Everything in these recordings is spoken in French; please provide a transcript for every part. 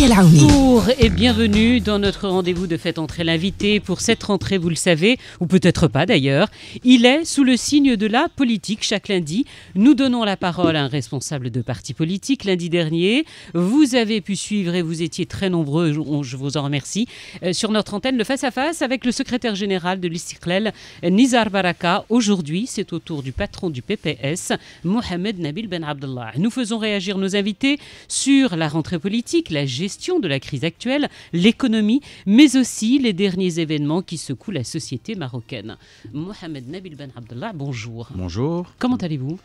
Bonjour et bienvenue dans notre rendez-vous de Faites entrer l'invité. Pour cette rentrée, vous le savez, ou peut-être pas d'ailleurs, il est sous le signe de la politique. Chaque lundi, nous donnons la parole à un responsable de parti politique. Lundi dernier, vous avez pu suivre, et vous étiez très nombreux, je vous en remercie, sur notre antenne, le face-à-face avec le secrétaire général de l'Istiqlal, Nizar Baraka. Aujourd'hui, c'est au tour du patron du PPS, Mohamed Nabil Ben Abdallah. Nous faisons réagir nos invités sur la rentrée politique, la gestion de la crise actuelle, l'économie, mais aussi les derniers événements qui secouent la société marocaine. Mohamed Nabil Ben Abdallah, bonjour. Bonjour. Comment allez-vous ?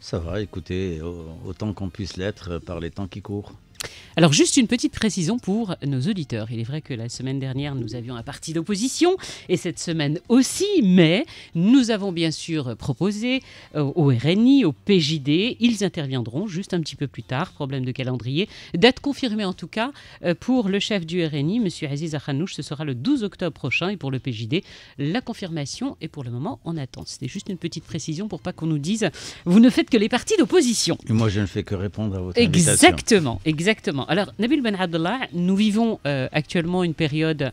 Ça va, écoutez, autant qu'on puisse l'être par les temps qui courent. Alors juste une petite précision pour nos auditeurs. Il est vrai que la semaine dernière, nous avions un parti d'opposition et cette semaine aussi, mais nous avons bien sûr proposé au RNI, au PJD, ils interviendront juste un petit peu plus tard, problème de calendrier, date confirmée en tout cas pour le chef du RNI, M. Aziz Akhanouch, ce sera le 12 octobre prochain et pour le PJD, la confirmation est pour le moment en attente. C'était juste une petite précision pour pas qu'on nous dise « vous ne faites que les partis d'opposition ». Et moi je ne fais que répondre à votre invitation. Exactement. Alors, Nabil Ben Abdallah, nous vivons actuellement une période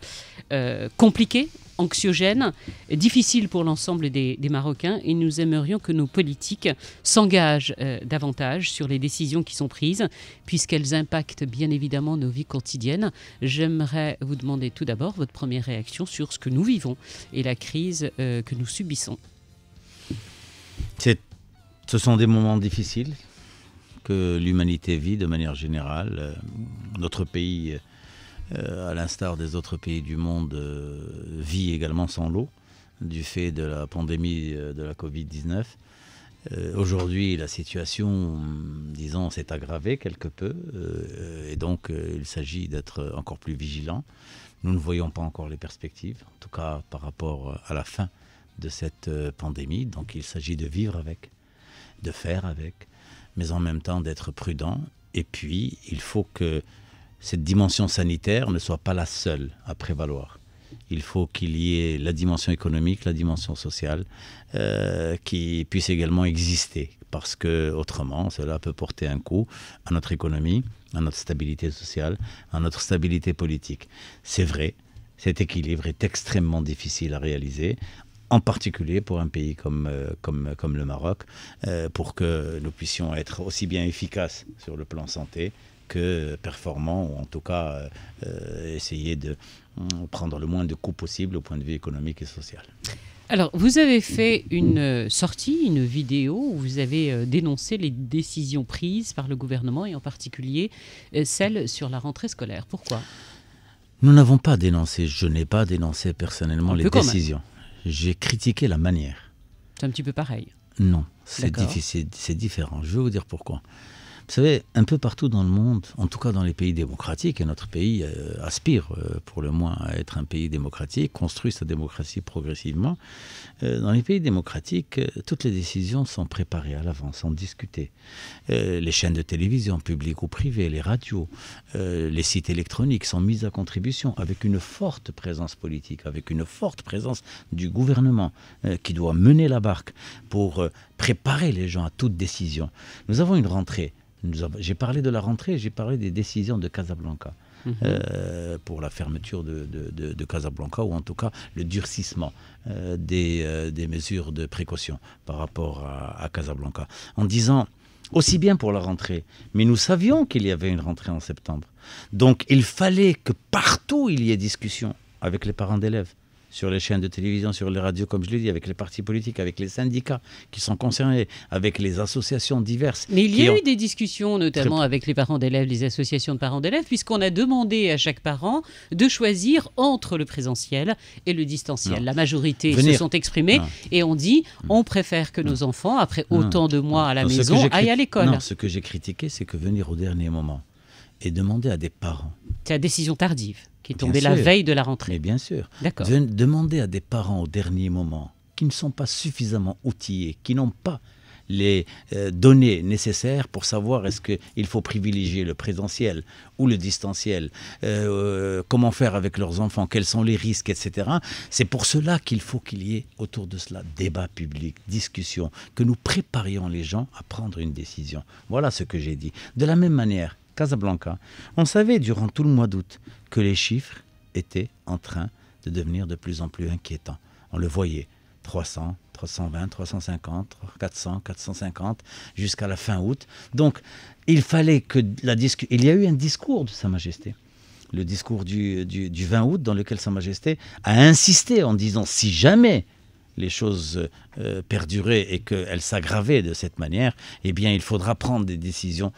compliquée, anxiogène, difficile pour l'ensemble des Marocains et nous aimerions que nos politiques s'engagent davantage sur les décisions qui sont prises puisqu'elles impactent bien évidemment nos vies quotidiennes. J'aimerais vous demander tout d'abord votre première réaction sur ce que nous vivons et la crise que nous subissons. Ce sont des moments difficiles que l'humanité vit de manière générale. Notre pays, à l'instar des autres pays du monde, vit également sans l'eau du fait de la pandémie de la Covid-19. Aujourd'hui, la situation, disons, s'est aggravée quelque peu et donc il s'agit d'être encore plus vigilant. Nous ne voyons pas encore les perspectives, en tout cas par rapport à la fin de cette pandémie. Donc il s'agit de vivre avec, de faire avec, mais en même temps d'être prudent. Et puis, il faut que cette dimension sanitaire ne soit pas la seule à prévaloir. Il faut qu'il y ait la dimension économique, la dimension sociale, qui puisse également exister. Parce que autrement, cela peut porter un coup à notre économie, à notre stabilité sociale, à notre stabilité politique. C'est vrai, cet équilibre est extrêmement difficile à réaliser, en particulier pour un pays comme le Maroc, pour que nous puissions être aussi bien efficaces sur le plan santé que performants, ou en tout cas essayer de prendre le moins de coups possible au point de vue économique et social. Alors, vous avez fait une sortie, une vidéo où vous avez dénoncé les décisions prises par le gouvernement et en particulier celles sur la rentrée scolaire. Pourquoi ? Nous n'avons pas dénoncé, je n'ai pas dénoncé personnellement les décisions. J'ai critiqué la manière. C'est un petit peu pareil. Non, c'est différent. Je vais vous dire pourquoi. Vous savez, un peu partout dans le monde, en tout cas dans les pays démocratiques, et notre pays aspire pour le moins à être un pays démocratique, construit sa démocratie progressivement. Dans les pays démocratiques, toutes les décisions sont préparées à l'avance, sont discutées. Les chaînes de télévision, publiques ou privées, les radios, les sites électroniques sont mis à contribution avec une forte présence politique, avec une forte présence du gouvernement qui doit mener la barque pour préparer les gens à toute décision. Nous avons une rentrée. J'ai parlé de la rentrée, j'ai parlé des décisions de Casablanca pour la fermeture de Casablanca, ou en tout cas le durcissement des mesures de précaution par rapport à Casablanca. En disant, aussi bien pour la rentrée, mais nous savions qu'il y avait une rentrée en septembre. Donc il fallait que partout il y ait discussion avec les parents d'élèves, sur les chaînes de télévision, sur les radios, comme je l'ai dit, avec les partis politiques, avec les syndicats qui sont concernés, avec les associations diverses. Mais il y a eu des discussions, notamment avec les parents d'élèves, les associations de parents d'élèves, puisqu'on a demandé à chaque parent de choisir entre le présentiel et le distanciel. La majorité se sont exprimés et ont dit on préfère que nos enfants, après autant de mois à la maison, aillent à l'école. Non, ce que j'ai critiqué, c'est que venir au dernier moment et demander à des parents... C'est la décision tardive qui est tombée la veille de la rentrée. Mais bien sûr. D'accord. Demander à des parents au dernier moment qui ne sont pas suffisamment outillés, qui n'ont pas les données nécessaires pour savoir est-ce qu'il faut privilégier le présentiel ou le distanciel, comment faire avec leurs enfants, quels sont les risques, etc. C'est pour cela qu'il faut qu'il y ait autour de cela débat public, discussion, que nous préparions les gens à prendre une décision. Voilà ce que j'ai dit. De la même manière, Casablanca, on savait durant tout le mois d'août que les chiffres étaient en train de devenir de plus en plus inquiétants. On le voyait, 300, 320, 350, 400, 450, jusqu'à la fin août. Donc, il fallait que il y a eu un discours de Sa Majesté. Le discours du 20 août, dans lequel Sa Majesté a insisté en disant, si jamais les choses perduraient et qu'elles s'aggravaient de cette manière, eh bien, il faudra prendre des décisions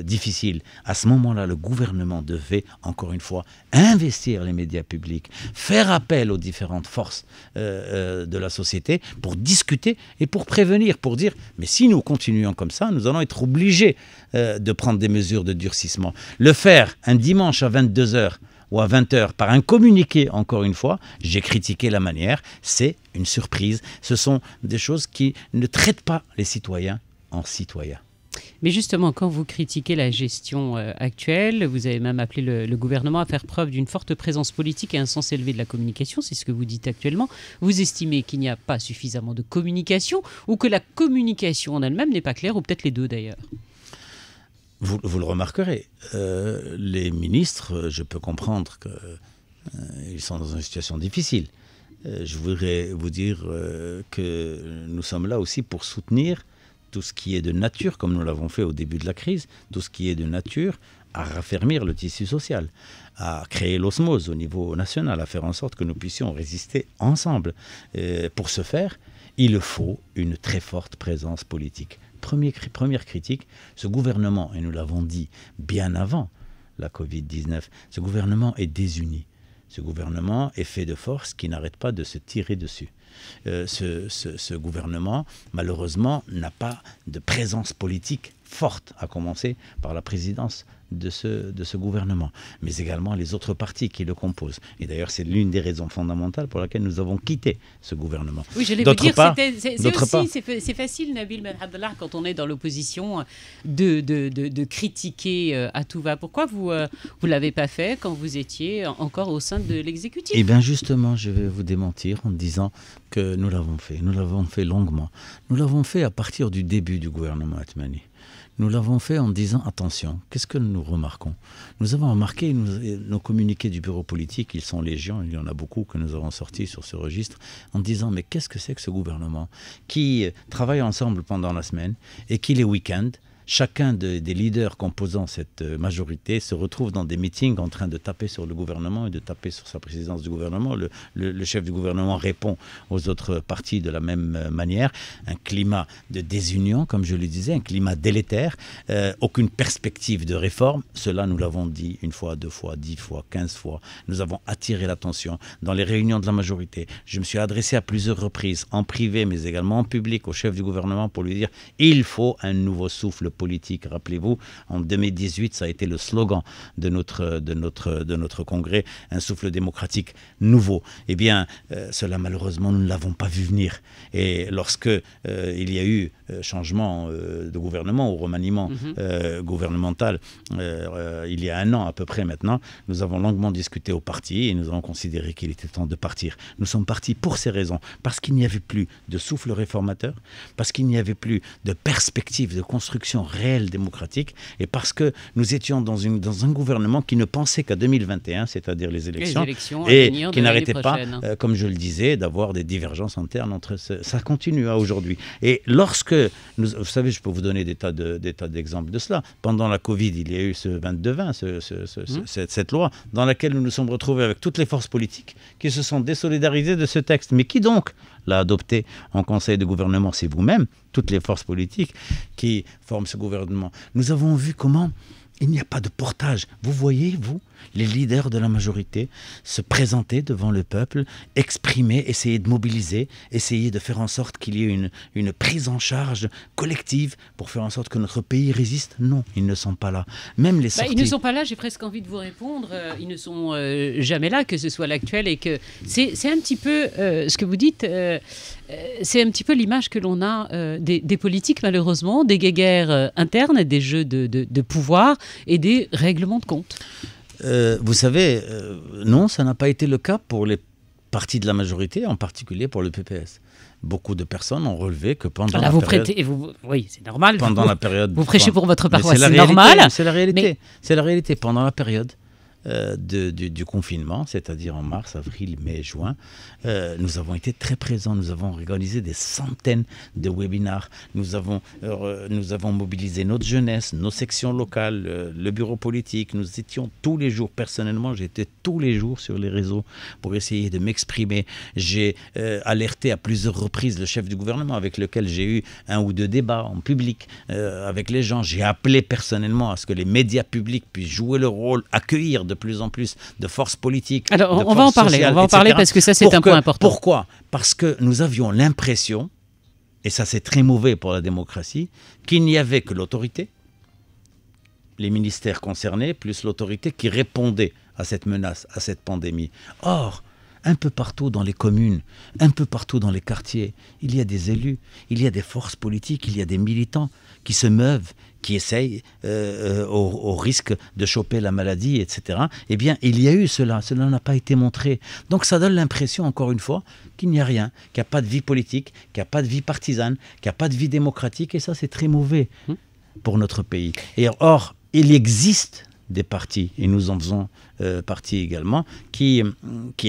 difficiles. À ce moment-là, le gouvernement devait, encore une fois, investir les médias publics, faire appel aux différentes forces de la société pour discuter et pour prévenir, pour dire, mais si nous continuons comme ça, nous allons être obligés de prendre des mesures de durcissement. Le faire un dimanche à 22h, ou à 20h par un communiqué, encore une fois, j'ai critiqué la manière, c'est une surprise. Ce sont des choses qui ne traitent pas les citoyens en citoyens. Mais justement, quand vous critiquez la gestion actuelle, vous avez même appelé le gouvernement à faire preuve d'une forte présence politique et un sens élevé de la communication, c'est ce que vous dites actuellement. Vous estimez qu'il n'y a pas suffisamment de communication ou que la communication en elle-même n'est pas claire, ou peut-être les deux d'ailleurs? Vous le remarquerez, les ministres, je peux comprendre qu'ils sont dans une situation difficile. Je voudrais vous dire que nous sommes là aussi pour soutenir tout ce qui est de nature, comme nous l'avons fait au début de la crise, tout ce qui est de nature à raffermir le tissu social, à créer l'osmose au niveau national, à faire en sorte que nous puissions résister ensemble. Pour ce faire, il faut une très forte présence politique. Première critique, ce gouvernement, et nous l'avons dit bien avant la Covid-19, ce gouvernement est désuni. Ce gouvernement est fait de forces qui n'arrêtent pas de se tirer dessus. Ce gouvernement, malheureusement, n'a pas de présence politique forte, à commencer par la présidence de ce gouvernement, mais également les autres partis qui le composent. Et d'ailleurs, c'est l'une des raisons fondamentales pour laquelle nous avons quitté ce gouvernement. Oui, je l'ai vous dire, c'est facile, Nabil Ben Abdallah, quand on est dans l'opposition, de critiquer à tout va. Pourquoi vous ne l'avez pas fait quand vous étiez encore au sein de l'exécutif? Eh bien, justement, je vais vous démentir en disant que nous l'avons fait. Nous l'avons fait longuement. Nous l'avons fait à partir du début du gouvernement Atmani. Nous l'avons fait en disant, attention, qu'est-ce que nous remarquons? Nous avons remarqué nos communiqués du bureau politique, ils sont légion, il y en a beaucoup que nous avons sortis sur ce registre, en disant, mais qu'est-ce que c'est que ce gouvernement qui travaille ensemble pendant la semaine et qui les week-ends, chacun des leaders composant cette majorité se retrouve dans des meetings en train de taper sur le gouvernement et de taper sur sa présidence du gouvernement. Le chef du gouvernement répond aux autres partis de la même manière. Un climat de désunion, comme je le disais, un climat délétère, aucune perspective de réforme. Cela, nous l'avons dit une fois, 2 fois, 10 fois, 15 fois. Nous avons attiré l'attention dans les réunions de la majorité. Je me suis adressé à plusieurs reprises, en privé, mais également en public, au chef du gouvernement pour lui dire « Il faut un nouveau souffle politique ». Rappelez-vous, en 2018, ça a été le slogan de notre congrès, un souffle démocratique nouveau. Eh bien, cela, malheureusement, nous ne l'avons pas vu venir. Et lorsque il y a eu changement de gouvernement ou remaniement gouvernemental, il y a 1 an à peu près maintenant, nous avons longuement discuté au parti et nous avons considéré qu'il était temps de partir. Nous sommes partis pour ces raisons, parce qu'il n'y avait plus de souffle réformateur, parce qu'il n'y avait plus de perspective de construction réelle démocratique et parce que nous étions dans un gouvernement qui ne pensait qu'à 2021, c'est-à-dire les élections et qui n'arrêtait pas, comme je le disais, d'avoir des divergences internes entre ça continue à aujourd'hui. Et lorsque, vous savez, je peux vous donner des tas d'exemples de cela. Pendant la Covid, il y a eu ce 22-20, cette loi dans laquelle nous nous sommes retrouvés avec toutes les forces politiques qui se sont désolidarisées de ce texte. Mais qui donc l'a adopté en conseil de gouvernement? C'est vous-même, toutes les forces politiques qui forment ce gouvernement. Nous avons vu comment il n'y a pas de portage. Vous voyez, vous, les leaders de la majorité se présenter devant le peuple, exprimer, essayer de mobiliser, essayer de faire en sorte qu'il y ait une prise en charge collective pour faire en sorte que notre pays résiste. Non, ils ne sont pas là. Même les sorties... Ils ne sont pas là, j'ai presque envie de vous répondre. Ils ne sont jamais là, que ce soit l'actuel. Et que c'est un petit peu ce que vous dites, c'est un petit peu l'image que l'on a des politiques, malheureusement, des guéguerres internes, des jeux de pouvoir et des règlements de compte. Vous savez, non, ça n'a pas été le cas pour les partie de la majorité, en particulier pour le PPS. Beaucoup de personnes ont relevé que pendant là, la vous période... prêtez, oui, c'est normal. Pendant la période... Vous prêchez pour votre paroisse, c'est c'est normal. C'est la réalité. Mais... C'est la réalité. Pendant la période du confinement, c'est-à-dire en mars, avril, mai, juin, nous avons été très présents. Nous avons organisé des centaines de webinars. Nous avons mobilisé notre jeunesse, nos sections locales, le bureau politique. Nous étions tous les jours, personnellement, j'étais tous les jours sur les réseaux pour essayer de m'exprimer. J'ai alerté à plusieurs reprises le chef du gouvernement avec lequel j'ai eu 1 ou 2 débats en public avec les gens. J'ai appelé personnellement à ce que les médias publics puissent jouer leur rôle, accueillir de plus en plus de forces politiques. Alors, on va en parler, parce que ça, c'est un point important. Pourquoi ? Parce que nous avions l'impression, et ça c'est très mauvais pour la démocratie, qu'il n'y avait que l'autorité, les ministères concernés, plus l'autorité qui répondait à cette menace, à cette pandémie. Or, un peu partout dans les communes, un peu partout dans les quartiers, il y a des élus, il y a des forces politiques, il y a des militants qui se meuvent, qui essayent au risque de choper la maladie, etc. Eh bien, il y a eu cela n'a pas été montré. Donc ça donne l'impression, encore une fois, qu'il n'y a rien, qu'il n'y a pas de vie politique, qu'il n'y a pas de vie partisane, qu'il n'y a pas de vie démocratique, et ça c'est très mauvais pour notre pays. Et or, il existe des partis, et nous en faisons partie également, qui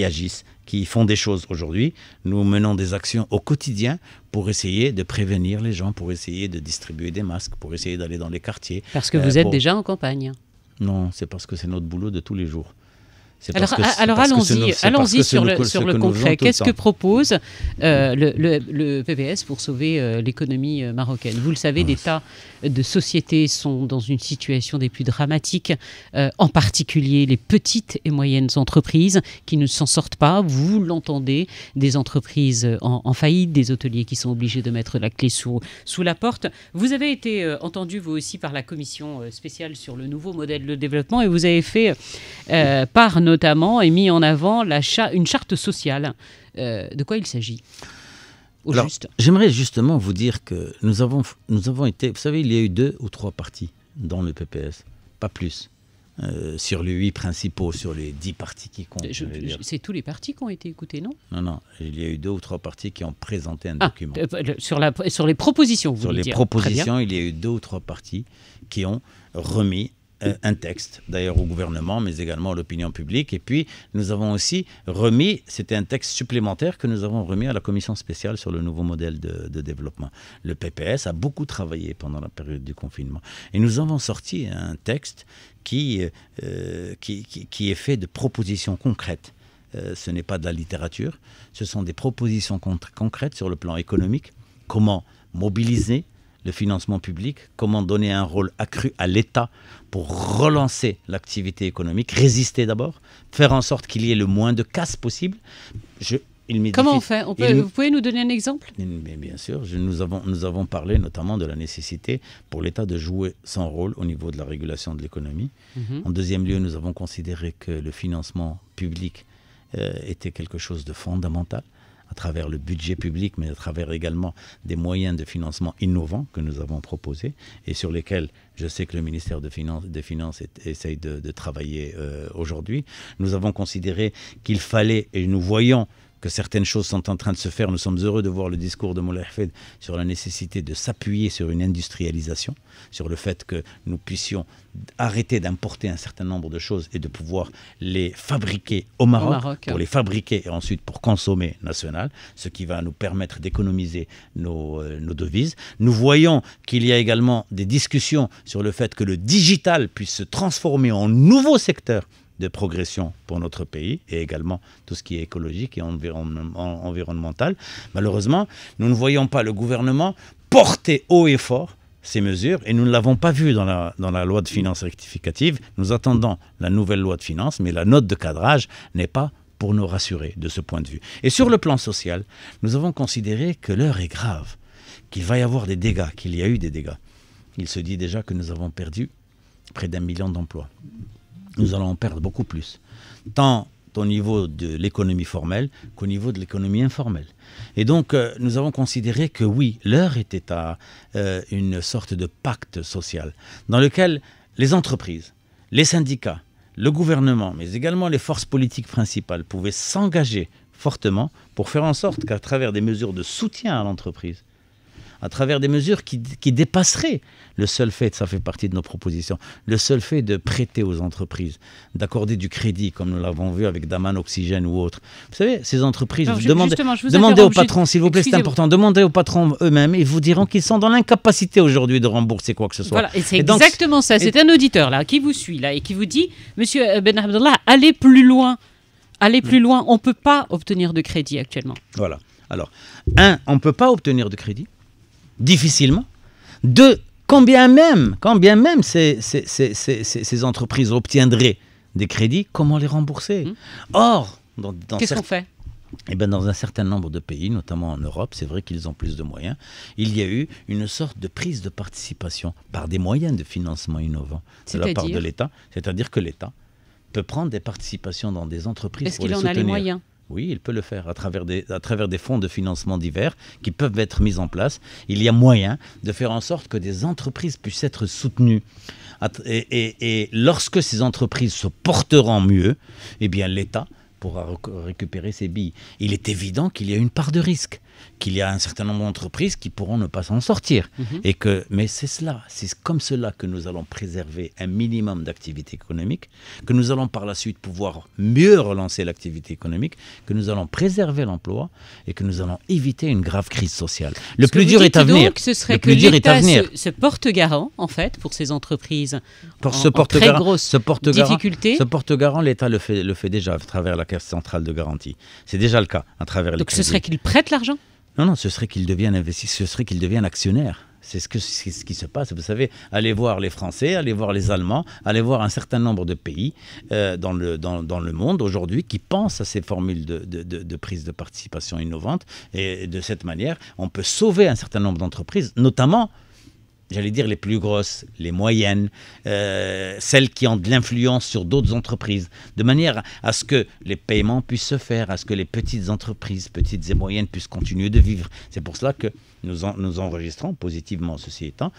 agissent, qui font des choses aujourd'hui. Nous menons des actions au quotidien pour essayer de prévenir les gens, pour essayer de distribuer des masques, pour essayer d'aller dans les quartiers. Parce que vous êtes déjà en campagne. Non, c'est parce que c'est notre boulot de tous les jours. Alors allons-y sur le concret. Qu'est-ce que propose le PPS pour sauver l'économie marocaine? Vous le savez, des tas de sociétés sont dans une situation des plus dramatiques, en particulier les petites et moyennes entreprises qui ne s'en sortent pas. Vous l'entendez, des entreprises en faillite, des hôteliers qui sont obligés de mettre la clé sous la porte. Vous avez été entendu, vous aussi, par la commission spéciale sur le nouveau modèle de développement, et vous avez fait part notamment et mis en avant une charte sociale. De quoi il s'agit Alors, j'aimerais justement vous dire que nous avons été... Vous savez, il y a eu 2 ou 3 partis dans le PPS, pas plus. Sur les 8 principaux, sur les 10 partis qui comptent. C'est tous les partis qui ont été écoutés, non? Non, il y a eu 2 ou 3 partis qui ont présenté un document. Sur les propositions, vous voulez dire. Sur les propositions, il y a eu 2 ou 3 partis qui ont remis un texte, d'ailleurs au gouvernement, mais également à l'opinion publique. Et puis, nous avons aussi remis, c'était un texte supplémentaire que nous avons remis à la commission spéciale sur le nouveau modèle de développement. Le PPS a beaucoup travaillé pendant la période du confinement. Et nous avons sorti un texte qui est fait de propositions concrètes. Ce n'est pas de la littérature, ce sont des propositions concrètes sur le plan économique. Comment mobiliser le financement public, comment donner un rôle accru à l'État pour relancer l'activité économique, résister d'abord, faire en sorte qu'il y ait le moins de casse possible. Comment on fait? Vous pouvez nous donner un exemple? Mais bien sûr, nous avons parlé notamment de la nécessité pour l'État de jouer son rôle au niveau de la régulation de l'économie. En deuxième lieu, nous avons considéré que le financement public était quelque chose de fondamental, à travers le budget public, mais à travers également des moyens de financement innovants que nous avons proposés et sur lesquels je sais que le ministère des Finances essaye de travailler aujourd'hui. Nous avons considéré qu'il fallait, et nous voyons que certaines choses sont en train de se faire. Nous sommes heureux de voir le discours de Moulay Hafid sur la nécessité de s'appuyer sur une industrialisation, sur le fait que nous puissions arrêter d'importer un certain nombre de choses et de pouvoir les fabriquer au Maroc pour les fabriquer et ensuite pour consommer national, ce qui va nous permettre d'économiser nos devises. Nous voyons qu'il y a également des discussions sur le fait que le digital puisse se transformer en nouveau secteur de progression pour notre pays et également tout ce qui est écologique et environnemental. Malheureusement, nous ne voyons pas le gouvernement porter haut et fort ces mesures et nous ne l'avons pas vu dans la loi de finances rectificative. Nous attendons la nouvelle loi de finances, mais la note de cadrage n'est pas pour nous rassurer de ce point de vue. Et sur le plan social, nous avons considéré que l'heure est grave, qu'il va y avoir des dégâts, qu'il y a eu des dégâts. Il se dit déjà que nous avons perdu près d'1 million d'emplois. Nous allons en perdre beaucoup plus, tant au niveau de l'économie formelle qu'au niveau de l'économie informelle. Et donc, nous avons considéré que oui, l'heure était à une sorte de pacte social dans lequel les entreprises, les syndicats, le gouvernement, mais également les forces politiques principales pouvaient s'engager fortement pour faire en sorte qu'à travers des mesures de soutien à l'entreprise, à travers des mesures qui dépasseraient le seul fait, ça fait partie de nos propositions, le seul fait de prêter aux entreprises, d'accorder du crédit, comme nous l'avons vu avec Daman Oxygène ou autres. Vous savez, ces entreprises, demandez aux patrons, s'il vous plaît, c'est important, demandez aux patrons eux-mêmes, ils vous diront qu'ils sont dans l'incapacité aujourd'hui de rembourser quoi que ce soit. Voilà, et c'est exactement ça. C'est un auditeur là qui vous suit là et qui vous dit, Monsieur Ben Abdallah, allez plus loin. Allez plus loin. On ne peut pas obtenir de crédit actuellement. Voilà. Alors, on ne peut pas obtenir de crédit. Difficilement. Combien même ces entreprises obtiendraient des crédits, comment les rembourser? Or, qu'est-ce qu'on fait? Eh bien, dans un certain nombre de pays, notamment en Europe, c'est vrai qu'ils ont plus de moyens, il y a eu une sorte de prise de participation par des moyens de financement innovants de la part de l'État. C'est-à-dire que l'État peut prendre des participations dans des entreprises pour les soutenir. Est-ce qu'il en a les moyens? Oui, il peut le faire à travers des fonds de financement divers qui peuvent être mis en place. Il y a moyen de faire en sorte que des entreprises puissent être soutenues. Et lorsque ces entreprises se porteront mieux, eh bien l'État pourra récupérer ses billes. Il est évident qu'il y a une part de risque, qu'il y a un certain nombre d'entreprises qui pourront ne pas s'en sortir. Mais c'est comme cela que nous allons préserver un minimum d'activité économique, que nous allons par la suite pouvoir mieux relancer l'activité économique, que nous allons préserver l'emploi et que nous allons éviter une grave crise sociale. Le plus dur est à venir. Donc, ce serait que l'État se porte garant, en fait, pour ces entreprises en très grosse difficulté. Ce porte-garant, l'État le fait déjà à travers la Caisse centrale de garantie. C'est déjà le cas à travers les Donc crédits. Ce serait qu'il prête l'argent? Non, ce serait qu'il devienne investisseur, ce serait qu'il devienne actionnaire. C'est ce qui se passe. Vous savez, allez voir les Français, allez voir les Allemands, allez voir un certain nombre de pays dans le monde aujourd'hui qui pensent à ces formules de prise de participation innovantes. Et de cette manière, on peut sauver un certain nombre d'entreprises, notamment, j'allais dire les plus grosses, les moyennes, celles qui ont de l'influence sur d'autres entreprises, de manière à ce que les paiements puissent se faire, à ce que les petites entreprises, petites et moyennes, puissent continuer de vivre. C'est pour cela que nous enregistrons positivement, ceci étant,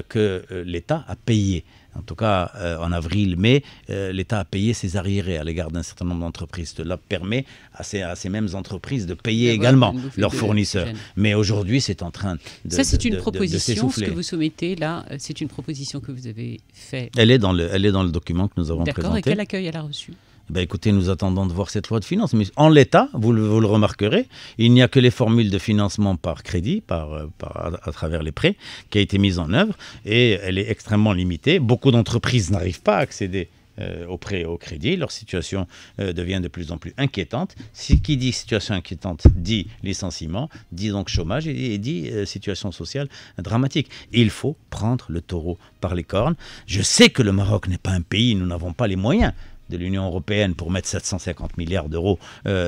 que l'État a payé. En tout cas, en avril-mai, l'État a payé ses arriérés à l'égard d'un certain nombre d'entreprises. Cela permet à ces mêmes entreprises de payer également leurs fournisseurs. Mais aujourd'hui, c'est en train de Ça, c'est une proposition, s'essouffler. Ce que vous soumettez là, c'est une proposition que vous avez faite. Elle est dans le document que nous avons présenté. D'accord, et quel accueil elle a reçu? Écoutez, nous attendons de voir cette loi de finances. Mais en l'état, vous le remarquerez, il n'y a que les formules de financement par crédit, à travers les prêts, qui a été mise en œuvre. Et elle est extrêmement limitée. Beaucoup d'entreprises n'arrivent pas à accéder au prêt et au crédit. Leur situation devient de plus en plus inquiétante. Qui dit situation inquiétante dit licenciement, dit donc chômage et dit situation sociale dramatique. Il faut prendre le taureau par les cornes. Je sais que le Maroc n'est pas un pays, nous n'avons pas les moyens de l'Union européenne pour mettre 750 milliards d'euros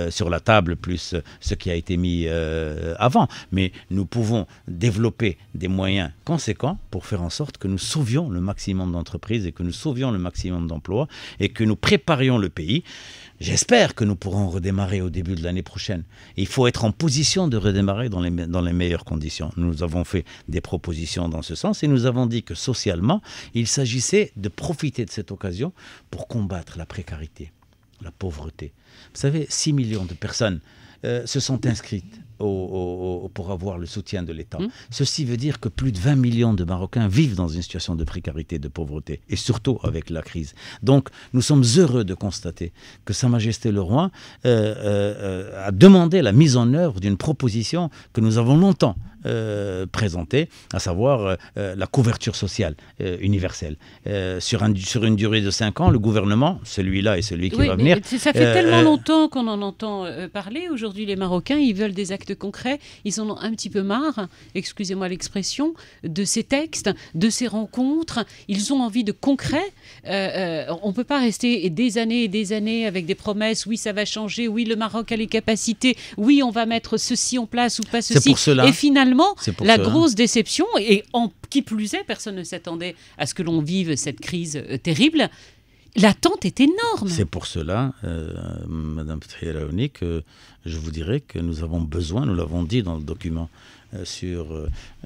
sur la table, plus ce qui a été mis avant. Mais nous pouvons développer des moyens conséquents pour faire en sorte que nous sauvions le maximum d'entreprises et que nous sauvions le maximum d'emplois et que nous préparions le pays. J'espère que nous pourrons redémarrer au début de l'année prochaine. Il faut être en position de redémarrer dans les meilleures conditions. Nous avons fait des propositions dans ce sens et nous avons dit que socialement, il s'agissait de profiter de cette occasion pour combattre la précarité, la pauvreté. Vous savez, 6 millions de personnes se sont inscrites pour avoir le soutien de l'État. Ceci veut dire que plus de 20 millions de Marocains vivent dans une situation de précarité, de pauvreté, et surtout avec la crise. Donc, nous sommes heureux de constater que Sa Majesté le Roi a demandé la mise en œuvre d'une proposition que nous avons longtemps présentée, à savoir la couverture sociale universelle. Sur une durée de 5 ans, le gouvernement, celui-là et celui qui va venir... Ça fait tellement longtemps qu'on en entend parler. Aujourd'hui, les Marocains, ils veulent des actes concrets. Ils en ont un petit peu marre, excusez-moi l'expression, de ces textes, de ces rencontres. Ils ont envie de concret. On ne peut pas rester des années et des années avec des promesses. Oui, ça va changer. Oui, le Maroc a les capacités. Oui, on va mettre ceci en place ou pas ceci. C'est pour cela. Et finalement, grosse déception, et qui plus est, personne ne s'attendait à ce que l'on vive cette crise terrible. L'attente est énorme. C'est pour cela, Madame Fethia Raouni, que je vous dirais que nous avons besoin, nous l'avons dit dans le document sur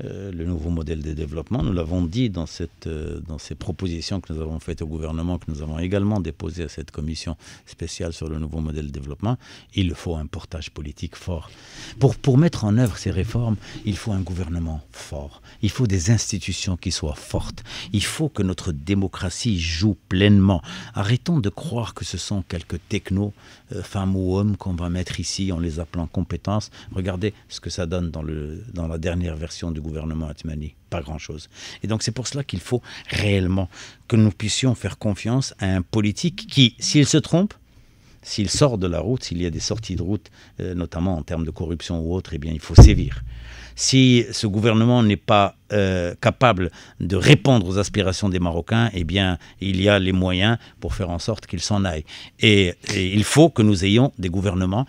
le nouveau modèle de développement. Nous l'avons dit dans ces propositions que nous avons faites au gouvernement, que nous avons également déposées à cette commission spéciale sur le nouveau modèle de développement. Il faut un portage politique fort. Pour mettre en œuvre ces réformes, il faut un gouvernement fort. Il faut des institutions qui soient fortes. Il faut que notre démocratie joue pleinement. Arrêtons de croire que ce sont quelques technos, femmes ou hommes, qu'on va mettre ici en les appelant compétences. Regardez ce que ça donne dans la dernière version du gouvernement Atmani. Pas grand-chose. Et donc c'est pour cela qu'il faut réellement que nous puissions faire confiance à un politique qui, s'il se trompe, s'il sort de la route, s'il y a des sorties de route, notamment en termes de corruption ou autre, eh bien il faut sévir. Si ce gouvernement n'est pas capable de répondre aux aspirations des Marocains, eh bien, il y a les moyens pour faire en sorte qu'ils s'en aillent. Et il faut que nous ayons des gouvernements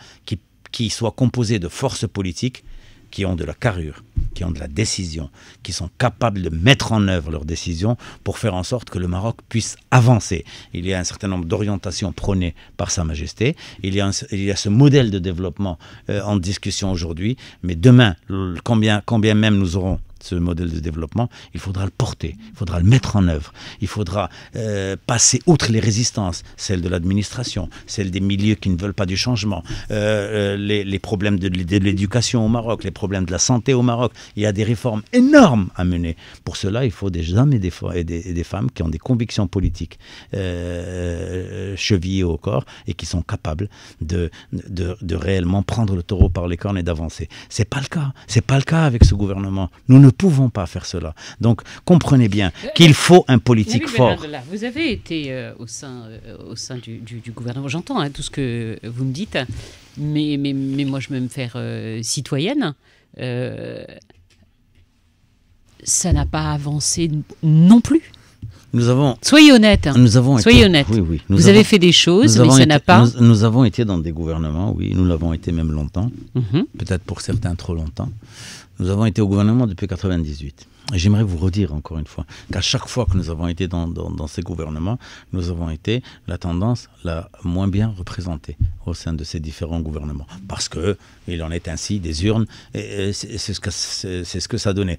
qui soient composés de forces politiques qui ont de la carrure, qui ont de la décision, qui sont capables de mettre en œuvre leurs décisions pour faire en sorte que le Maroc puisse avancer. Il y a un certain nombre d'orientations prônées par Sa Majesté. Il y a ce modèle de développement en discussion aujourd'hui. Mais demain, combien même nous aurons ce modèle de développement, il faudra le porter, il faudra le mettre en œuvre, il faudra passer outre les résistances, celles de l'administration, celles des milieux qui ne veulent pas du changement, les problèmes de l'éducation au Maroc, les problèmes de la santé au Maroc. Il y a des réformes énormes à mener. Pour cela, il faut des hommes et des femmes qui ont des convictions politiques chevillées au corps et qui sont capables de réellement prendre le taureau par les cornes et d'avancer. C'est pas le cas. C'est pas le cas avec ce gouvernement. Nous ne pouvons pas faire cela. Donc, comprenez bien qu'il faut un politique fort. Vous avez été au sein du gouvernement. J'entends tout ce que vous me dites, mais moi, je vais me faire citoyenne. Ça n'a pas avancé non plus. Soyez honnête. Soyez honnête. Oui. Vous avez fait des choses, mais ça n'a pas. Nous avons été dans des gouvernements, oui. Nous l'avons été même longtemps. Peut-être pour certains trop longtemps. Nous avons été au gouvernement depuis 1998. Et j'aimerais vous redire encore une fois qu'à chaque fois que nous avons été dans ces gouvernements, nous avons été la tendance la moins bien représentée au sein de ces différents gouvernements. Parce qu'il en est ainsi des urnes, et c'est ce que ça donnait.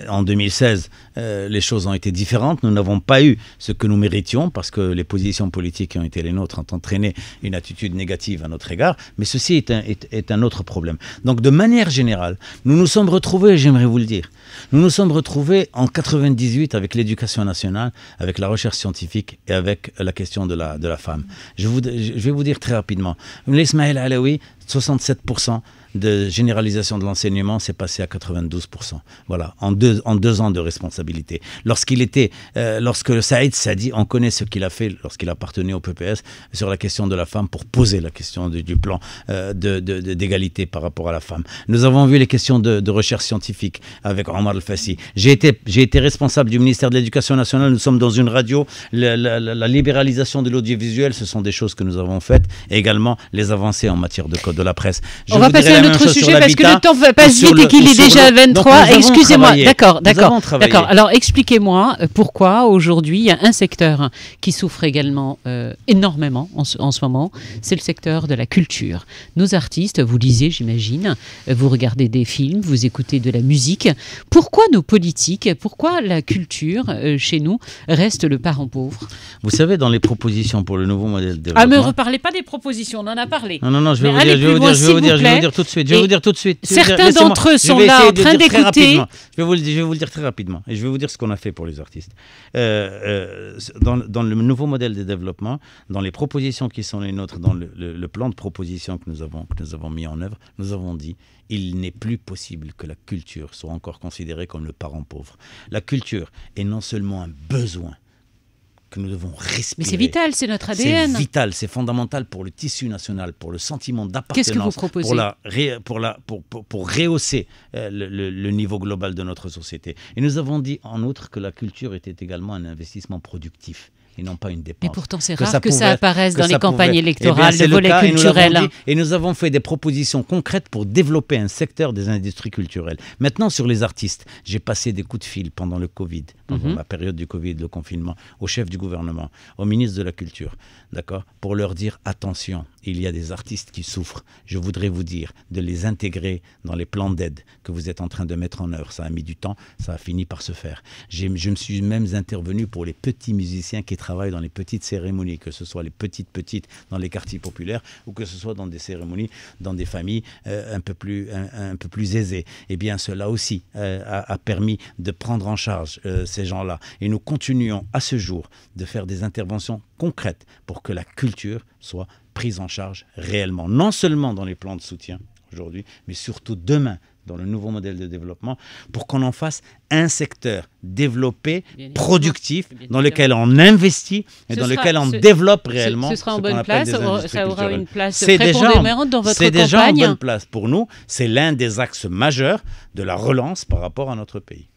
En 2016, les choses ont été différentes. Nous n'avons pas eu ce que nous méritions parce que les positions politiques qui ont été les nôtres ont entraîné une attitude négative à notre égard. Mais ceci est un autre problème. Donc de manière générale, nous nous sommes retrouvés, j'aimerais vous le dire, nous nous sommes retrouvés en 98 avec l'éducation nationale, avec la recherche scientifique et avec la question de la femme. Je vais vous dire très rapidement. L'Ismaël Alaoui, 67% de généralisation de l'enseignement, c'est passé à 92%. Voilà, en deux ans de responsabilité. Lorsque Saïd Sadi, on connaît ce qu'il a fait lorsqu'il appartenait au PPS sur la question de la femme pour poser la question du plan d'égalité par rapport à la femme. Nous avons vu les questions de recherche scientifique avec Omar El-Fassi. J'ai été responsable du ministère de l'Éducation nationale. Nous sommes dans une radio. La libéralisation de l'audiovisuel, ce sont des choses que nous avons faites. Et également les avancées en matière de code de la presse. On va passer à un autre sujet parce que le temps passe vite et qu'il est déjà 23. Excusez-moi. D'accord. Alors expliquez-moi pourquoi aujourd'hui il y a un secteur qui souffre également énormément en ce moment. C'est le secteur de la culture. Nos artistes, vous lisez, j'imagine, vous regardez des films, vous écoutez de la musique. Pourquoi nos politiques, pourquoi la culture chez nous reste le parent pauvre? Vous savez, dans les propositions pour le nouveau modèle de développement... Ah, mais ne reparlez pas des propositions, on en a parlé. Non, je vais vous dire tout de suite. Certains d'entre eux sont là en train d'écouter. Je vais vous le dire très rapidement. Et je vais vous dire ce qu'on a fait pour les artistes. Dans le nouveau modèle de développement, dans les propositions qui sont les nôtres, dans le plan de propositions que nous avons mis en œuvre, nous avons dit il n'est plus possible que la culture soit encore considérée comme le parent pauvre. La culture est non seulement un besoin que nous devons respirer. Mais c'est vital, c'est notre ADN. C'est vital, c'est fondamental pour le tissu national, pour le sentiment d'appartenance. Qu'est-ce que vous proposez pour rehausser le niveau global de notre société. Et nous avons dit en outre que la culture était également un investissement productif. et non pas une dépense. Mais pourtant, c'est rare que ça apparaisse dans les campagnes électorales, le volet culturel. Et nous avons fait des propositions concrètes pour développer un secteur des industries culturelles. Maintenant, sur les artistes, j'ai passé des coups de fil pendant le Covid, pendant la période du Covid, le confinement, au chef du gouvernement, au ministre de la Culture, d'accord, pour leur dire attention, il y a des artistes qui souffrent. Je voudrais vous dire de les intégrer dans les plans d'aide que vous êtes en train de mettre en œuvre. Ça a mis du temps, ça a fini par se faire. Je me suis même intervenu pour les petits musiciens qui travaillent dans les petites cérémonies, que ce soit les petites dans les quartiers populaires ou que ce soit dans des cérémonies, dans des familles un peu plus aisées. Eh bien, cela aussi a permis de prendre en charge ces gens-là. Et nous continuons à ce jour de faire des interventions concrètes pour que la culture soit prise en charge réellement, non seulement dans les plans de soutien aujourd'hui, mais surtout demain dans le nouveau modèle de développement, pour qu'on en fasse un secteur développé, productif, dans lequel on investit et dans lequel on développe réellement. Ce sera en bonne place, ça aura une place prépondérante dans votre campagne. C'est déjà en bonne place pour nous, c'est l'un des axes majeurs de la relance par rapport à notre pays.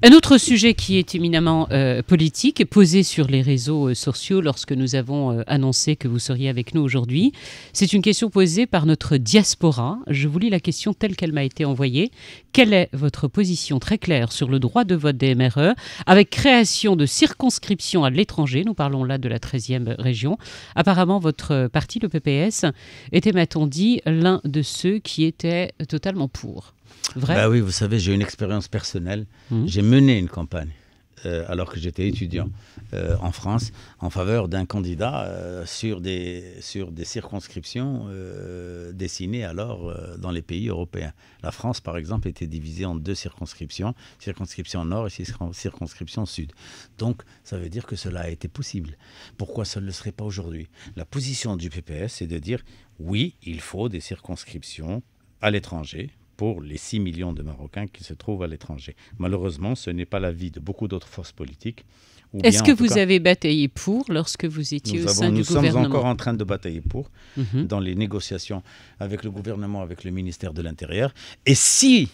Un autre sujet qui est éminemment politique, posé sur les réseaux sociaux lorsque nous avons annoncé que vous seriez avec nous aujourd'hui, c'est une question posée par notre diaspora. Je vous lis la question telle qu'elle m'a été envoyée. Quelle est votre position très claire sur le droit de vote des MRE avec création de circonscriptions à l'étranger? Nous parlons là de la 13e région. Apparemment, votre parti, le PPS, était, m'a-t-on dit, l'un de ceux qui étaient totalement pour. Vrai? Bah oui, vous savez, j'ai une expérience personnelle. J'ai mené une campagne alors que j'étais étudiant en France en faveur d'un candidat sur des circonscriptions dessinées alors dans les pays européens. La France, par exemple, était divisée en 2 circonscriptions, circonscription nord et circonscription sud. Donc, ça veut dire que cela a été possible. Pourquoi ça ne le serait pas aujourd'hui? La position du PPS, c'est de dire oui, il faut des circonscriptions à l'étranger pour les 6 millions de Marocains qui se trouvent à l'étranger. Malheureusement, ce n'est pas l'avis de beaucoup d'autres forces politiques. Est-ce que vous avez bataillé pour lorsque vous étiez au sein du gouvernement? Nous sommes encore en train de batailler pour, dans les négociations avec le gouvernement, avec le ministère de l'Intérieur. Et si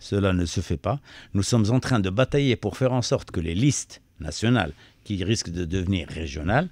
cela ne se fait pas, nous sommes en train de batailler pour faire en sorte que les listes nationales, qui risquent de devenir régionales,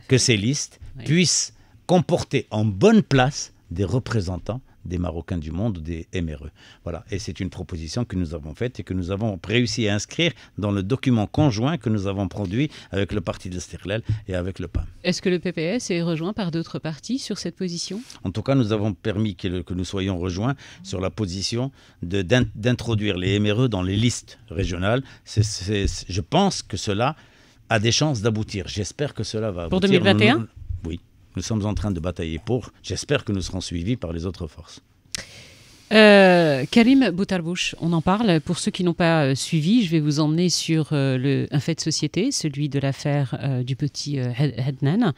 que ces listes puissent comporter en bonne place des représentants des Marocains du monde, des MRE. Voilà. Et c'est une proposition que nous avons faite et que nous avons réussi à inscrire dans le document conjoint que nous avons produit avec le parti de l'Istiqlal et avec le PAM. Est-ce que le PPS est rejoint par d'autres partis sur cette position? En tout cas, nous avons permis que nous soyons rejoints sur la position d'introduire les MRE dans les listes régionales. Je pense que cela a des chances d'aboutir. J'espère que cela va aboutir. Pour 2021? Oui. Nous sommes en train de batailler pour. J'espère que nous serons suivis par les autres forces. Karim Boutarbouch, on en parle. Pour ceux qui n'ont pas suivi, je vais vous emmener sur un fait de société, celui de l'affaire du petit Hadnan.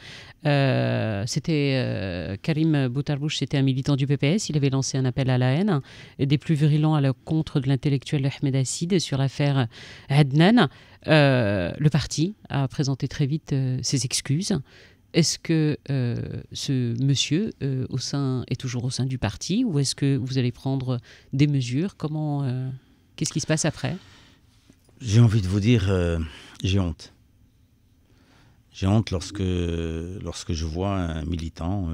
Karim Boutarbouch, c'était un militant du PPS. Il avait lancé un appel à la haine et des plus virulents à l'encontre de l'intellectuel Ahmed Hassid sur l'affaire Hadnan. Le parti a présenté très vite ses excuses. Est-ce que ce monsieur est toujours au sein du parti ou est-ce que vous allez prendre des mesures? Qu'est-ce qui se passe après? J'ai envie de vous dire, j'ai honte. J'ai honte lorsque je vois un militant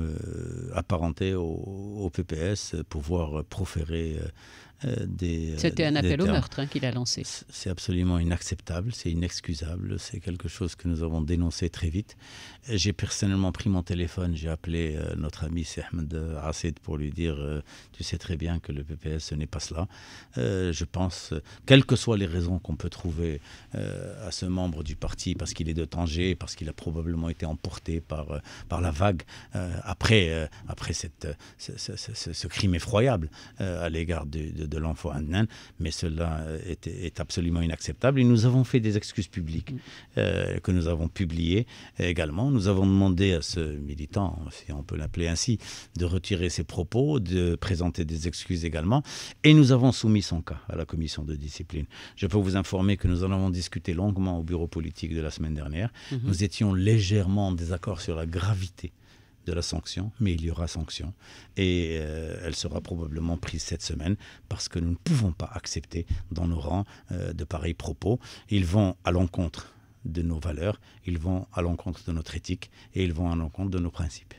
apparenté au PPS pouvoir proférer C'était un appel au meurtre qu'il a lancé. C'est absolument inacceptable, c'est inexcusable, c'est quelque chose que nous avons dénoncé très vite. J'ai personnellement pris mon téléphone, j'ai appelé notre ami Ahmed Hassid pour lui dire tu sais très bien que le PPS ce n'est pas cela. Je pense, quelles que soient les raisons qu'on peut trouver à ce membre du parti, parce qu'il est de Tanger, parce qu'il a probablement été emporté par la vague après ce crime effroyable à l'égard de l'enfant Hadnan, mais cela est absolument inacceptable. Et nous avons fait des excuses publiques que nous avons publiées également. Nous avons demandé à ce militant, si on peut l'appeler ainsi, de retirer ses propos, de présenter des excuses également. Et nous avons soumis son cas à la commission de discipline. Je peux vous informer que nous en avons discuté longuement au bureau politique de la semaine dernière. Nous étions légèrement en désaccord sur la gravité de la sanction, mais il y aura sanction et elle sera probablement prise cette semaine parce que nous ne pouvons pas accepter dans nos rangs de pareils propos. Ils vont à l'encontre de nos valeurs, ils vont à l'encontre de notre éthique et ils vont à l'encontre de nos principes.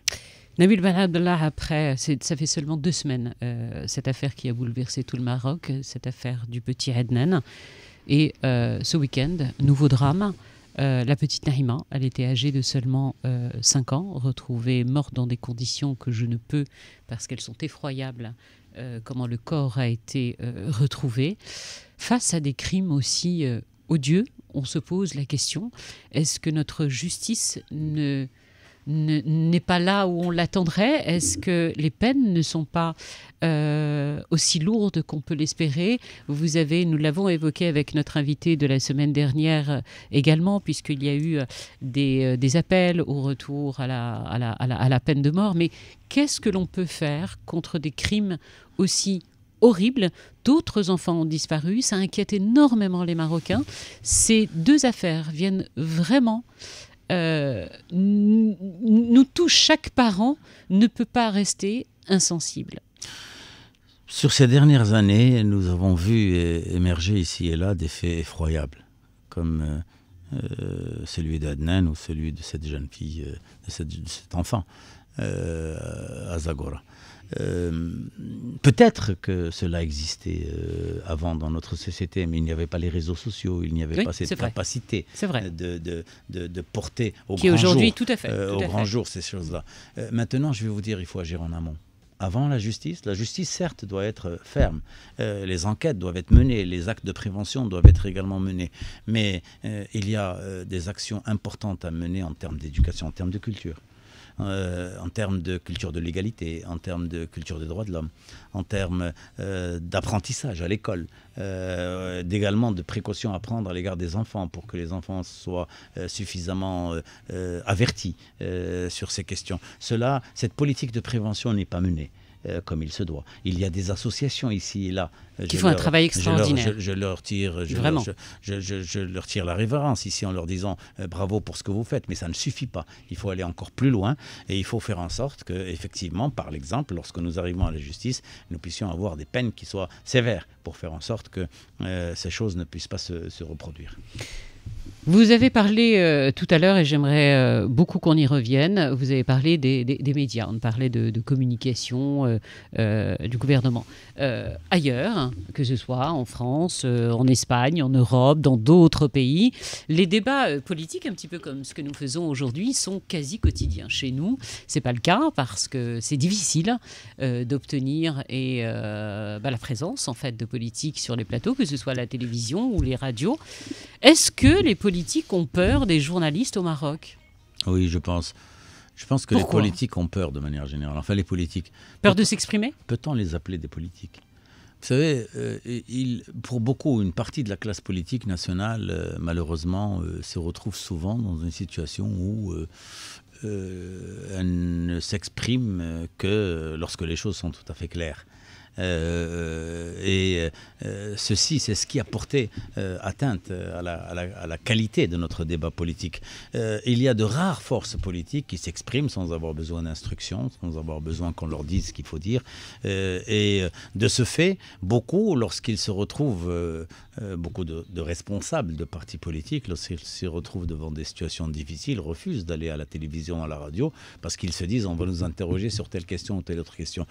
Nabil Ben Abdallah, après, ça fait seulement 2 semaines, cette affaire qui a bouleversé tout le Maroc, cette affaire du petit Adnan. Et ce week-end, nouveau drame, la petite Nahima, elle était âgée de seulement 5 ans, retrouvée morte dans des conditions que je ne peux, parce qu'elles sont effroyables, comment le corps a été retrouvé. Face à des crimes aussi odieux, on se pose la question, est-ce que notre justice n'est pas là où on l'attendrait? Est-ce que les peines ne sont pas aussi lourdes qu'on peut l'espérer? Nous l'avons évoqué avec notre invité de la semaine dernière également, puisqu'il y a eu des appels au retour à la peine de mort. Mais qu'est-ce que l'on peut faire contre des crimes aussi horrible? D'autres enfants ont disparu, ça inquiète énormément les Marocains. Ces 2 affaires viennent vraiment nous touchent. Chaque parent ne peut pas rester insensible. Sur ces dernières années, nous avons vu émerger ici et là des faits effroyables, comme celui d'Adnan ou celui de cette jeune fille, de cet enfant, à Zagora. Peut-être que cela existait avant dans notre société, mais il n'y avait pas les réseaux sociaux, il n'y avait pas cette capacité de porter au grand jour ces choses-là. Maintenant, je vais vous dire, il faut agir en amont. Avant la justice, certes, doit être ferme. Les enquêtes doivent être menées, les actes de prévention doivent être également menés. Mais il y a des actions importantes à mener en termes d'éducation, en termes de culture. En termes de culture de l'égalité, en termes de culture des droits de l'homme, en termes d'apprentissage à l'école, d'également de précautions à prendre à l'égard des enfants pour que les enfants soient suffisamment avertis sur ces questions. Cette politique de prévention n'est pas menée comme il se doit. Il y a des associations ici et là qui font un travail extraordinaire. Je leur tire la révérence ici en leur disant bravo pour ce que vous faites, mais ça ne suffit pas. Il faut aller encore plus loin et il faut faire en sorte que, effectivement, par l'exemple, lorsque nous arrivons à la justice, nous puissions avoir des peines qui soient sévères pour faire en sorte que ces choses ne puissent pas se reproduire. Vous avez parlé tout à l'heure, et j'aimerais beaucoup qu'on y revienne, vous avez parlé des médias, on parlait de communication du gouvernement. Ailleurs, que ce soit en France, en Espagne, en Europe, dans d'autres pays, les débats politiques, un petit peu comme ce que nous faisons aujourd'hui, sont quasi quotidiens. Chez nous, ce n'est pas le cas parce que c'est difficile d'obtenir la présence en fait, de politiques sur les plateaux, que ce soit la télévision ou les radios. Est-ce que les politiques ont peur des journalistes au Maroc? Oui, je pense. Je pense que Pourquoi? Les politiques ont peur de manière générale. Enfin, les politiques. Peur de s'exprimer? Peut-on les appeler des politiques? Vous savez, pour beaucoup, une partie de la classe politique nationale, malheureusement, se retrouve souvent dans une situation où elle ne s'exprime que lorsque les choses sont tout à fait claires. Ceci, c'est ce qui a porté atteinte à la qualité de notre débat politique. Il y a de rares forces politiques qui s'expriment sans avoir besoin d'instructions, sans avoir besoin qu'on leur dise ce qu'il faut dire. De ce fait, beaucoup, lorsqu'ils se retrouvent, beaucoup de responsables de partis politiques, lorsqu'ils se retrouvent devant des situations difficiles, refusent d'aller à la télévision, à la radio, parce qu'ils se disent on va nous interroger sur telle question ou telle autre question.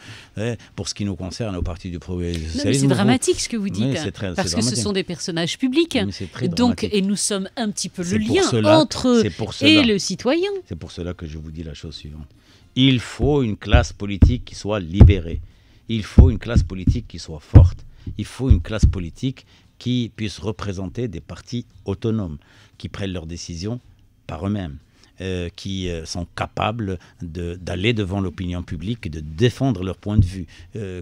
Pour ce qui nous concerne, au Parti du Progrès et du Socialisme. C'est dramatique ce que vous dites, parce que dramatique. ce sont des personnages publics. Et nous sommes un petit peu le lien entre eux et le citoyen. C'est pour cela que je vous dis la chose suivante. Il faut une classe politique qui soit libérée. Il faut une classe politique qui soit forte. Il faut une classe politique qui puisse représenter des partis autonomes, qui prennent leurs décisions par eux-mêmes. Qui sont capables d'aller devant l'opinion publique et de défendre leur point de vue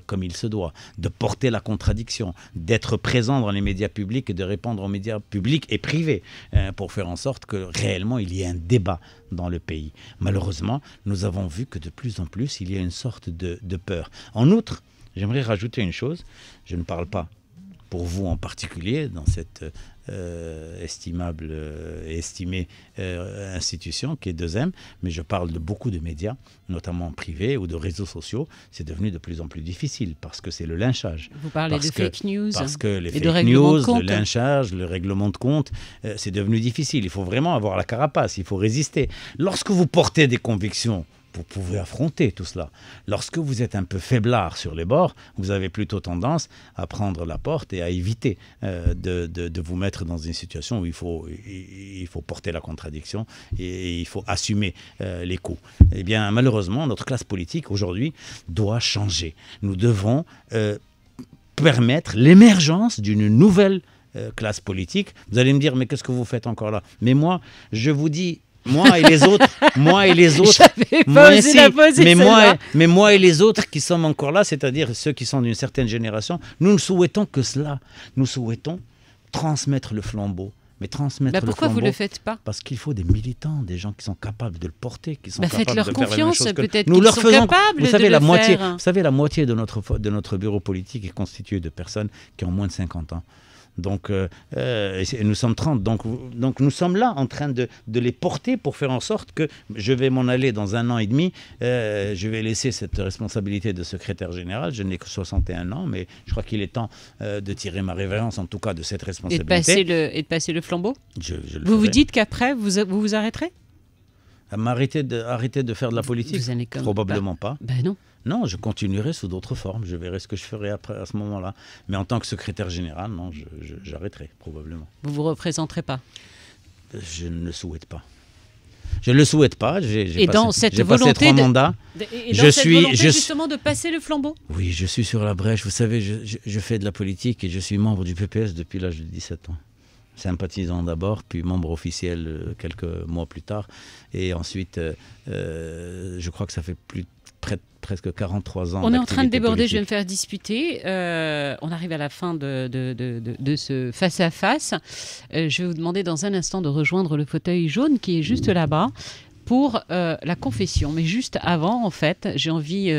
comme il se doit, de porter la contradiction, d'être présent dans les médias publics et de répondre aux médias publics et privés pour faire en sorte que réellement il y ait un débat dans le pays. Malheureusement, nous avons vu que de plus en plus il y a une sorte de peur. En outre, j'aimerais rajouter une chose, je ne parle pas pour vous en particulier dans cette estimable et estimée institution qui est 2M, mais je parle de beaucoup de médias, notamment privés ou de réseaux sociaux. C'est devenu de plus en plus difficile parce que c'est le lynchage. Vous parlez de fake news. Parce que les fake news, le lynchage, le règlement de compte, c'est devenu difficile. Il faut vraiment avoir la carapace, il faut résister. Lorsque vous portez des convictions, vous pouvez affronter tout cela. Lorsque vous êtes un peu faiblard sur les bords, vous avez plutôt tendance à prendre la porte et à éviter de vous mettre dans une situation où il faut porter la contradiction et il faut assumer les coups. Eh bien, malheureusement, notre classe politique aujourd'hui doit changer. Nous devons permettre l'émergence d'une nouvelle classe politique. Vous allez me dire, mais qu'est-ce que vous faites encore là? Mais moi, je vous dis, moi et les autres, mais moi et les autres qui sommes encore là, c'est-à-dire ceux qui sont d'une certaine génération, nous ne souhaitons que cela. Nous souhaitons transmettre le flambeau. Mais transmettre pourquoi vous ne le faites pas? Parce qu'il faut des militants, des gens qui sont capables de le porter, qui sont capables faites-leur de faire confiance, la même chose peut-être nous qu'ils sont capables vous savez, de la le moitié, faire. Vous savez, la moitié de notre bureau politique est constitué de personnes qui ont moins de 50 ans. Donc, nous sommes 30. Donc nous sommes là en train de les porter pour faire en sorte que je vais m'en aller dans 1 an et demi. Je vais laisser cette responsabilité de secrétaire général. Je n'ai que 61 ans, mais je crois qu'il est temps de tirer ma révérence, en tout cas, de cette responsabilité. Et de passer le flambeau. Vous vous dites qu'après, vous arrêterez? Arrêter de faire de la politique? Probablement pas. Ben non. Non, je continuerai sous d'autres formes. Je verrai ce que je ferai après, à ce moment-là. Mais en tant que secrétaire général, non, j'arrêterai, probablement. Vous ne vous représenterez pas? Je ne le souhaite pas. Je ne le souhaite pas. J'ai passé 3 mandats. Justement de passer le flambeau? Oui, je suis sur la brèche. Vous savez, je fais de la politique et je suis membre du PPS depuis l'âge de 17 ans. Sympathisant d'abord, puis membre officiel quelques mois plus tard. Et ensuite, je crois que ça fait presque 43 ans. On est en train de déborder, politique. Je vais me faire disputer. On arrive à la fin de ce face-à-face. Je vais vous demander dans un instant de rejoindre le fauteuil jaune qui est juste là-bas pour la confession. Mais juste avant, en fait, j'ai envie...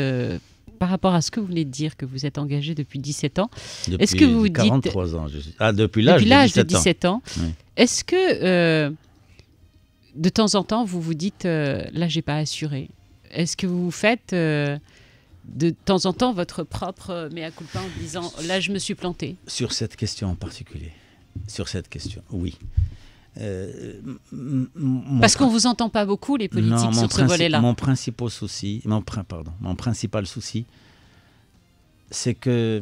par rapport à ce que vous venez de dire, que vous êtes engagé depuis 17 ans, est-ce que vous 43 ans, je suis... depuis l'âge de 17 ans. Oui. Est-ce que de temps en temps, vous vous dites, là, j'ai pas assuré? Est-ce que vous faites de temps en temps votre propre mea culpa en disant, là, je me suis planté? Sur cette question en particulier, oui. Parce qu'on ne vous entend pas beaucoup, les politiques, sur ce volet-là. Mon principal souci, c'est que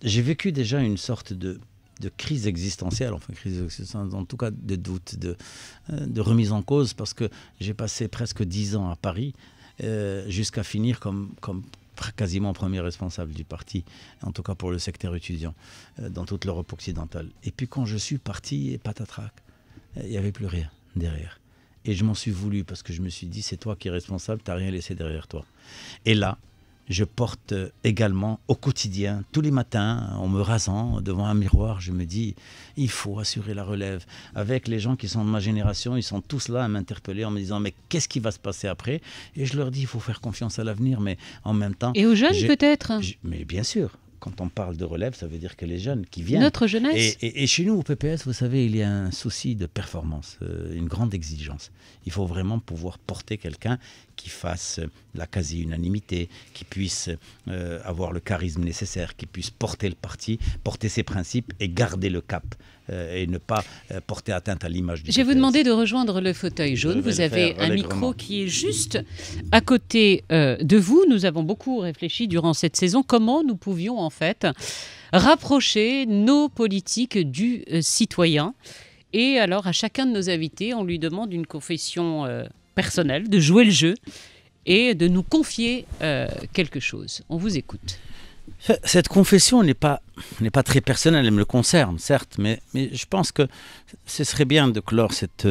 j'ai vécu déjà une sorte de crise existentielle, en tout cas de doute, de remise en cause, parce que j'ai passé presque 10 ans à Paris, jusqu'à finir comme quasiment premier responsable du parti, en tout cas pour le secteur étudiant, dans toute l'Europe occidentale. Et puis quand je suis parti, patatrac, il n'y avait plus rien derrière. Et je m'en suis voulu parce que je me suis dit, c'est toi qui es responsable, tu n'as rien laissé derrière toi. Et là, je porte également au quotidien, tous les matins, en me rasant devant un miroir, je me dis, il faut assurer la relève. Avec les gens qui sont de ma génération, ils sont tous là à m'interpeller en me disant, mais qu'est-ce qui va se passer après? Et je leur dis, il faut faire confiance à l'avenir, mais en même temps... Et aux jeunes peut-être? Mais bien sûr. Quand on parle de relève, ça veut dire que les jeunes qui viennent... Notre jeunesse. Et chez nous, au PPS, vous savez, il y a un souci de performance, une grande exigence. Il faut vraiment pouvoir porter quelqu'un qui fasse la quasi-unanimité, qui puisse avoir le charisme nécessaire, qui puisse porter le parti, porter ses principes et garder le cap. Et ne pas porter atteinte à l'image du PPS. Je vais vous demander de rejoindre le fauteuil jaune. Vous avez un micro qui est juste à côté de vous. Nous avons beaucoup réfléchi durant cette saison comment nous pouvions en fait rapprocher nos politiques du citoyen. Et alors à chacun de nos invités, on lui demande une confession personnelle, de jouer le jeu et de nous confier quelque chose. On vous écoute. Cette confession n'est pas très personnelle, elle me concerne, certes, mais je pense que ce serait bien de clore cette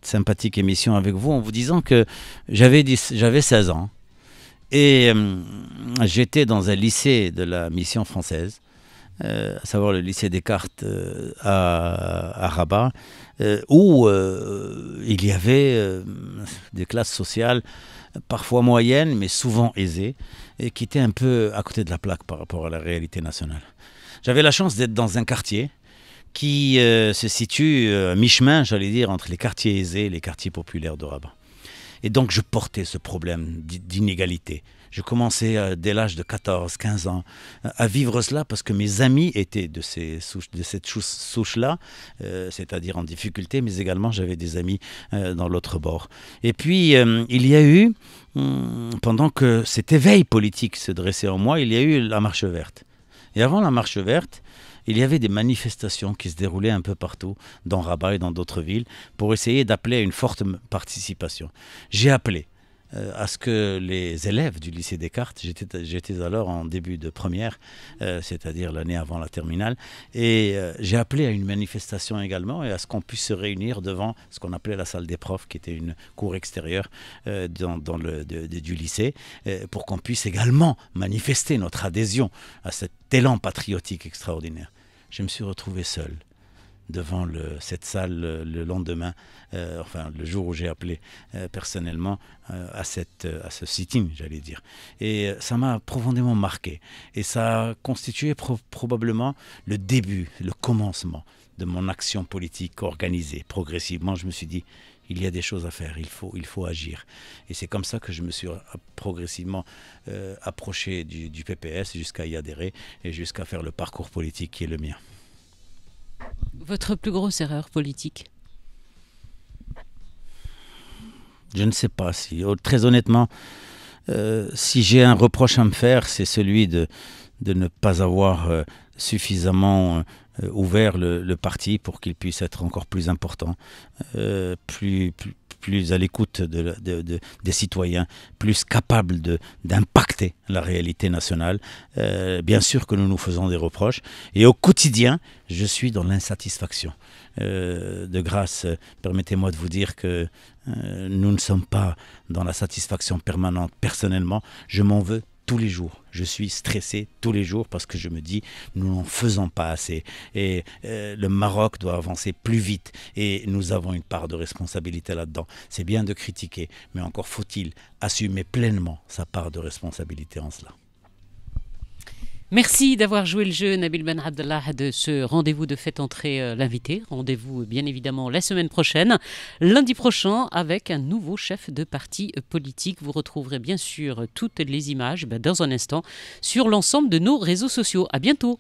sympathique émission avec vous en vous disant que j'avais 16 ans et j'étais dans un lycée de la mission française, à savoir le lycée Descartes à Rabat, où il y avait des classes sociales parfois moyennes, mais souvent aisées, et qui étaient un peu à côté de la plaque par rapport à la réalité nationale. J'avais la chance d'être dans un quartier qui se situe à mi-chemin, j'allais dire, entre les quartiers aisés et les quartiers populaires de Rabat. Et donc je portais ce problème d'inégalité. Je commençais dès l'âge de 14, 15 ans à vivre cela parce que mes amis étaient de cette souche-là, c'est-à-dire en difficulté, mais également j'avais des amis dans l'autre bord. Et puis il y a eu, pendant que cet éveil politique se dressait en moi, il y a eu la marche verte. Et avant la marche verte, il y avait des manifestations qui se déroulaient un peu partout, dans Rabat et dans d'autres villes, pour essayer d'appeler à une forte participation. J'ai appelé à ce que les élèves du lycée Descartes, j'étais alors en début de première, c'est-à-dire l'année avant la terminale, et j'ai appelé à une manifestation également et à ce qu'on puisse se réunir devant ce qu'on appelait la salle des profs, qui était une cour extérieure du lycée, pour qu'on puisse également manifester notre adhésion à cet élan patriotique extraordinaire. Je me suis retrouvé seul devant cette salle le lendemain, enfin le jour où j'ai appelé personnellement à ce sitting, j'allais dire. Et ça m'a profondément marqué. Et ça a constitué probablement le début, le commencement de mon action politique organisée. Progressivement, je me suis dit, il y a des choses à faire, il faut agir. Et c'est comme ça que je me suis progressivement approché du PPS jusqu'à y adhérer et jusqu'à faire le parcours politique qui est le mien. Votre plus grosse erreur politique? Je ne sais pas si, très honnêtement, si j'ai un reproche à me faire, c'est celui de ne pas avoir suffisamment ouvert le parti pour qu'il puisse être encore plus important, plus à l'écoute des citoyens, plus capable d'impacter la réalité nationale. Bien sûr que nous nous faisons des reproches. Et au quotidien, je suis dans l'insatisfaction. De grâce, permettez-moi de vous dire que nous ne sommes pas dans la satisfaction permanente. Personnellement, je m'en veux tous les jours. Je suis stressé tous les jours parce que je me dis, nous n'en faisons pas assez. Et le Maroc doit avancer plus vite. Et nous avons une part de responsabilité là-dedans. C'est bien de critiquer, mais encore faut-il assumer pleinement sa part de responsabilité en cela. Merci d'avoir joué le jeu, Nabil Ben Abdallah, de ce rendez-vous de Faites entrer l'invité. Rendez-vous bien évidemment la semaine prochaine, lundi prochain, avec un nouveau chef de parti politique. Vous retrouverez bien sûr toutes les images dans un instant sur l'ensemble de nos réseaux sociaux. À bientôt.